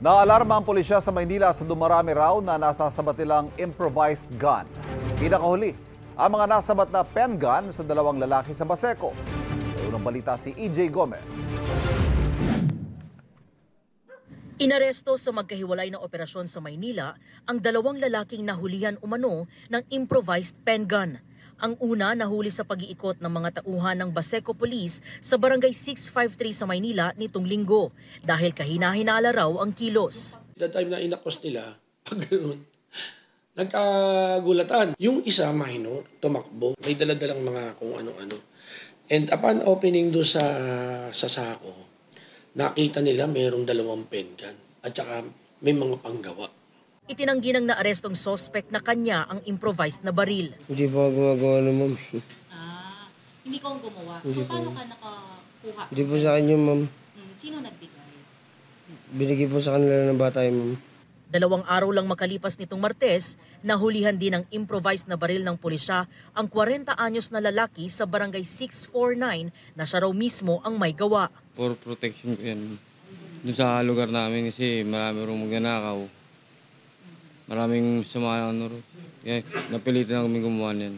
Naalarma ang pulisya sa Maynila sa dumarami raw na nasasabat nilang improvised gun. Pinakahuli, ang mga nasabat na pen gun sa dalawang lalaki sa Baseco. May unang balita si EJ Gomez. Inaresto sa magkahiwalay na operasyon sa Maynila ang dalawang lalaking nahulihan umano ng improvised pen gun. Ang una nahuli sa pag-iikot ng mga tauhan ng Baseco Police sa Barangay 653 sa Maynila nitong linggo dahil kahina-hinala raw ang kilos. The time na inakos nila, pag gano'n, nagkagulatan. Yung isa, minor, tumakbo. May daladalang mga kung ano-ano. And upon opening doon sa sako, nakita nila mayroong dalawang pen gun at saka may mga panggawa. Itinanggi ng naarestong suspect na kanya ang improvised na baril. Hindi pa gumagawa ng ma'am. Hindi ko ang gumawa. So, paano ka nakakuha? Hindi po sa akin yun, ma'am. Sino nagbigay? Binigay po sa kanila ng bata yun, ma'am. 2 araw lang makalipas nitong Martes, nahulihan din ng improvised na baril ng pulisya ang 40 anyos na lalaki sa Barangay 649 na siya raw mismo ang may gawa. For protection ko yan. Doon sa lugar namin kasi marami rin magnanakaw. Maraming sama, napilitan na kami gumawa niyan.